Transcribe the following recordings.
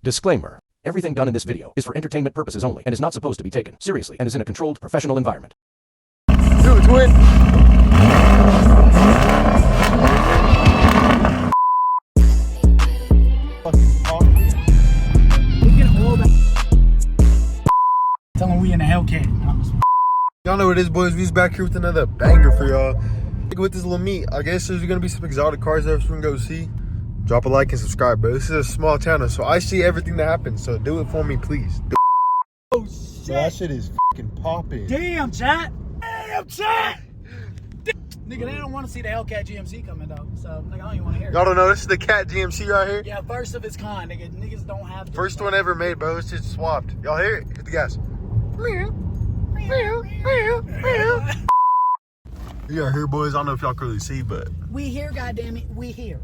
Disclaimer. Everything done in this video is for entertainment purposes only and is not supposed to be taken seriously and is in a controlled professional environment. Do it, twin. Tell them we in a Hellcat. Y'all know what it is, boys. We's back here with another banger for y'all. With this little meet, I guess there's gonna be some exotic cars there so we can go see. Drop a like and subscribe, bro. This is a small town, so I see everything that happens. So do it for me, please. Oh shit! So that shit is fucking popping. Damn, chat! Damn, chat! Nigga, they don't want to see the Hellcat GMC coming though, so nigga, I don't even want to hear it. Y'all don't know this is the Cat GMC right here. Yeah, first of its kind, nigga. Niggas don't have. First one ever made, bro. It's just swapped. Y'all hear it? Hit the gas. You got here, boys. I don't know if y'all can really see, but we here, goddammit, we here.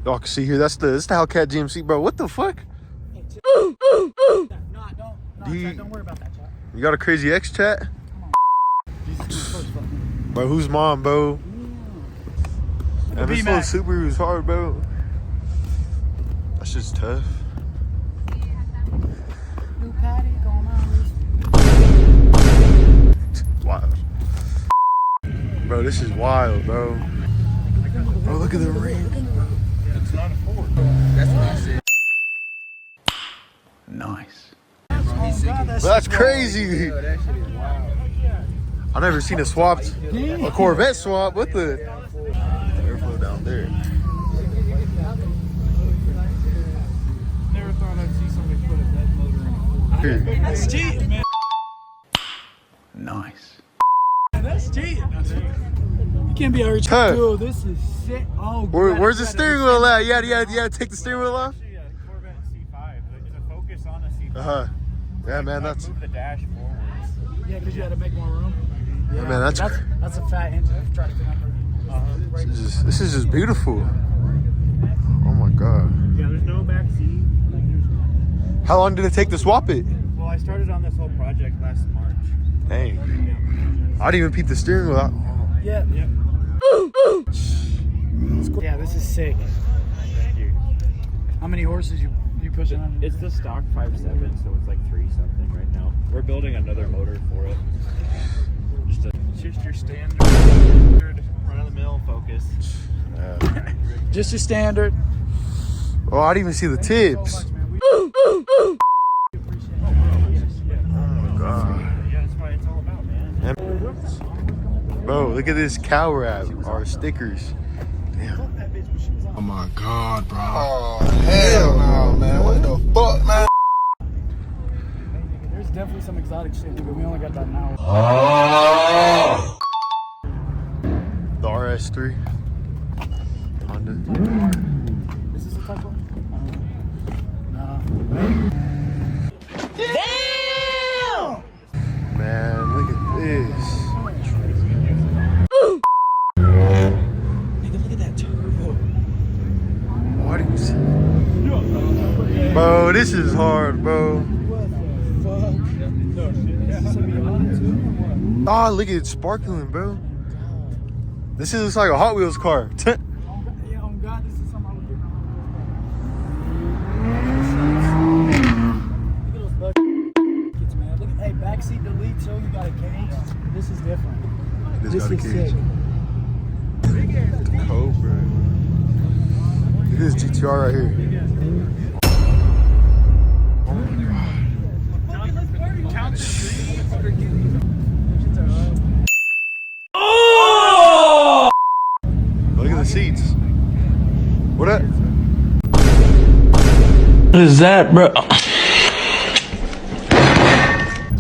y'all can see here. This is the Hellcat GMC, bro. What the fuck? No, don't worry about that, chat. You got a crazy X, chat? Bro, who's mom, bro? And this little Subaru is hard, bro. That's just tough. Wild. Bro, this is wild, bro. Bro, look at the ring. It's not a Ford. That's what I said. Nice. Bro, that's crazy. Yo, that shit is wild. I've never seen a swapped, a Corvette swap. What the? Airflow down there. Never thought I'd see somebody put a bed motor in a Ford. Here. That's cheating, man. Nice. That's cheating. You can't be a rich dude. This is sick. Oh, Where's the steering wheel at? You gotta take the steering wheel off? Actually, a Corvette C5. There's a Focus on a C5. Uh-huh. Yeah, man, that's... Move the dash forwards. Yeah, because you had to make more room. Yeah, man, that's a fat engine. I've tried to fit under. this is just beautiful. Oh my god. Yeah, there's no back seat. How long did it take to swap it? Well, I started on this whole project last March. Dang. I didn't even peep the steering wheel out. Yeah. Yep. Yeah, this is sick. Thank you. How many horses you pushing on? It's the stock 5.7, so it's like 3 something right now. We're building another motor for it. Just your standard run-of-the-mill Focus. Just your standard. Oh, I didn't even see the tips. Oh my god. Yeah, that's what it's all about, man. Bro, look at this cow wrap, our stickers. Damn. Oh my god, bro. Oh, hell no, man. What the fuck, man? There's definitely some exotic shit, but we only got that now. Oh. The RS3. Honda. Is this the type one? No. Damn! Man, look at this. Nigga, look at that turbo. Why do you see? Bro, this is hard, bro. Oh, look at it sparkling, bro. This looks like a Hot Wheels car. Yeah, oh God, this is something I would get. Look at those buckets, man. Look at, hey, backseat delete, so you got a cage. This is different. This This got a is cage. sick. The Cobra. Look at this GTR right here. Oh my god. Oh! Look at the seats. What up? What is that, bro?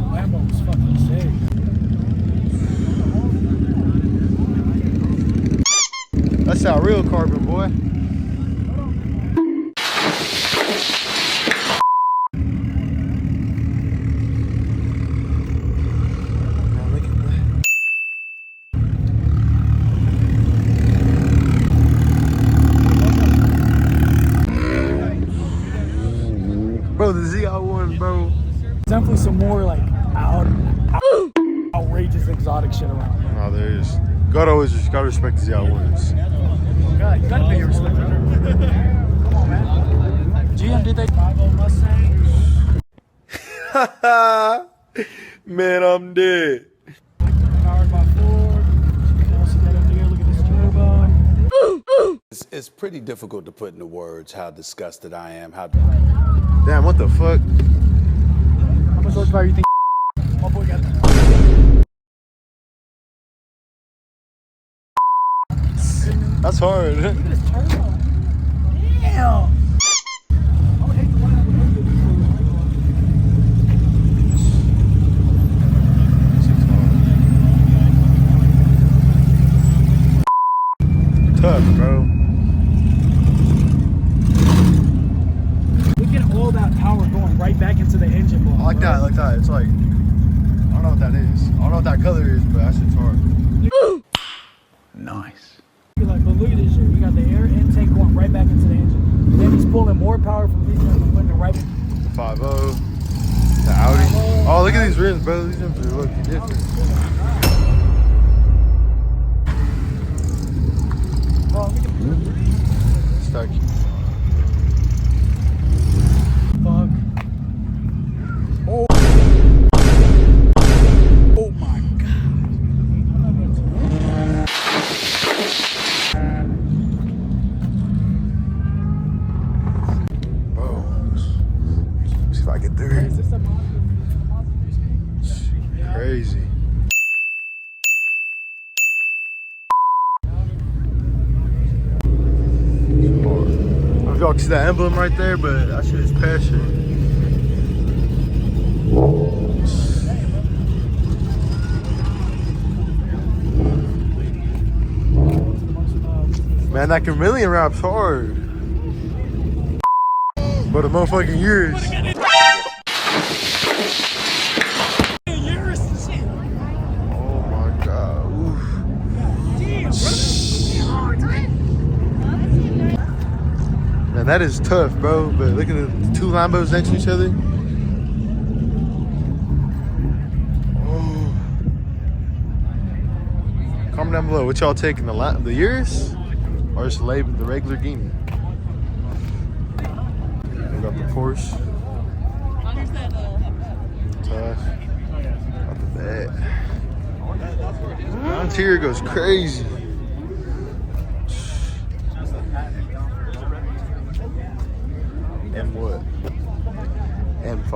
Lambo was fucking sick. That's our real carbon, boy. Bro, the ZI1, bro. Definitely some more like outrageous exotic shit around. No, there is. Gotta respect the ZI1s. God, you gotta pay your respect. Come on, man. one did they? 5.0 Mustang. Man, I'm dead. Powered by Ford. You can also get up here. Look at this turbo. It's pretty difficult to put into words how disgusted I am. Damn, what the fuck? How much horsepower you think? My boy got that. That's hard. Look at this turbo. Damn. Tough, bro. Look at all that power going right back into the engine block. I like that, I like that. It's like, I don't know what that is. I don't know what that color is, but that shit's hard. Nice. You're like, but look at this shit. You got the air intake going right back into the engine. Then he's pulling more power from these guns and putting it right. 5.0, the Audi. Oh, look at these rims, bro. These rims are looking different. Stuck. Fuck. Oh. Oh my god. Bro. See if I get through. Is this a Mazda? Crazy. I don't know if y'all can see that emblem right there, but that shit is passion. Man, that chameleon rap's hard. But a motherfucking Urus. Oh my god. Oof. Man, that is tough, bro. But look at the two Lambos next to each other. Oh. Comment down below. What y'all taking, the Urus or just the regular Guinea? We got the Porsche. Tough. Got the bed. Interior goes crazy. M what? M5.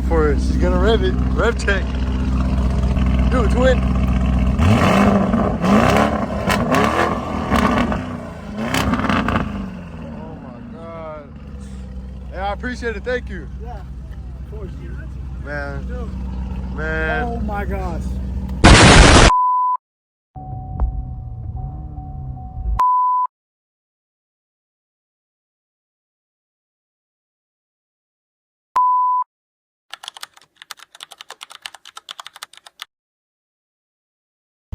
For us, she's gonna rev it. Rev check. Do it, twin. Oh my god. Hey, I appreciate it. Thank you. Yeah, of course. Man. Man. Oh my gosh.